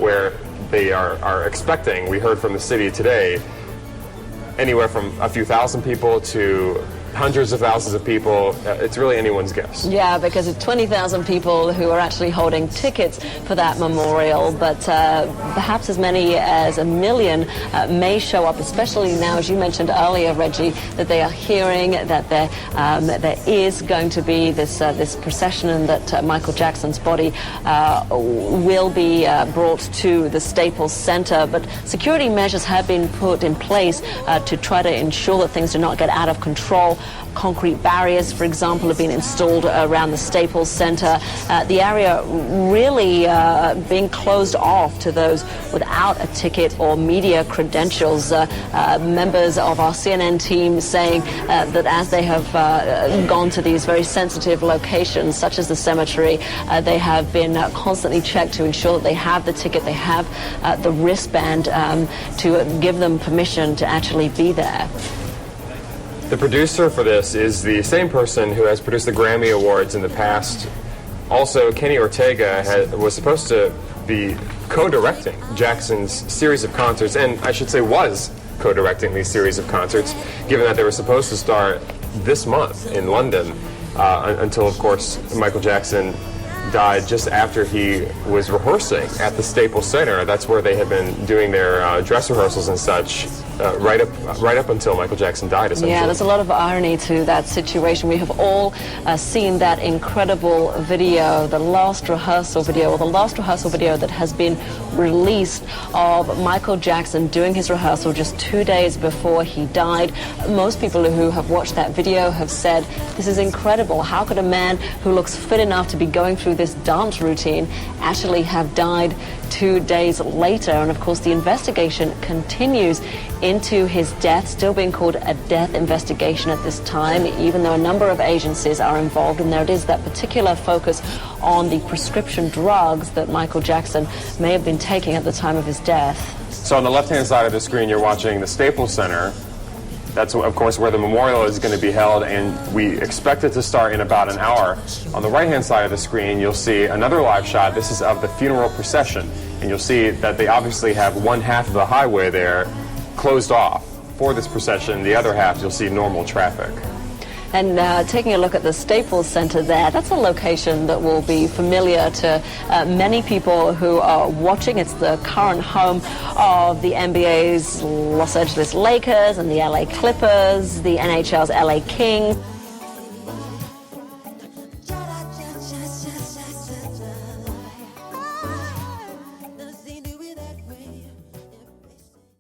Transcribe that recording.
where they are expecting, we heard from the city today, anywhere from a few thousand people to hundreds of thousands of people. It's really anyone's guess. Yeah, because of 20,000 people who are actually holding tickets for that memorial, but perhaps as many as 1 million may show up, especially now, as you mentioned earlier, Reggie, that they are hearing that there is going to be this procession, and that Michael Jackson's body will be brought to the Staples Center. But security measures have been put in place to try to ensure that things do not get out of control. Concrete barriers, for example, have been installed around the Staples Center. The area really being closed off to those without a ticket or media credentials. Members of our CNN team saying that as they have gone to these very sensitive locations, such as the cemetery, they have been constantly checked to ensure that they have the ticket, they have the wristband to give them permission to actually be there. The producer for this is the same person who has produced the Grammy Awards in the past. Also, Kenny Ortega was supposed to be co-directing Jackson's series of concerts, and I should say was co-directing these series of concerts, given that they were supposed to start this month in London, until, of course, Michael Jackson died just after he was rehearsing at the Staples Center. That's where they had been doing their dress rehearsals and such, right up until Michael Jackson died, essentially. Yeah, there's a lot of irony to that situation. We have all seen that incredible video, the last rehearsal video, or the last rehearsal video that has been released of Michael Jackson doing his rehearsal just 2 days before he died. Most people who have watched that video have said, this is incredible. How could a man who looks fit enough to be going through this dance routine actually have died 2 days later? And of course the investigation continues into his death, still being called a death investigation at this time, even though a number of agencies are involved, and there it is, that particular focus on the prescription drugs that Michael Jackson may have been taking at the time of his death. So on the left-hand side of the screen, you're watching the Staples Center. That's, of course, where the memorial is going to be held, and we expect it to start in about an hour. On the right-hand side of the screen, you'll see another live shot. This is of the funeral procession, and you'll see that they obviously have one half of the highway there closed off for this procession. The other half, you'll see normal traffic. And taking a look at the Staples Center there, that's a location that will be familiar to many people who are watching. It's the current home of the NBA's Los Angeles Lakers and the LA Clippers, the NHL's LA Kings.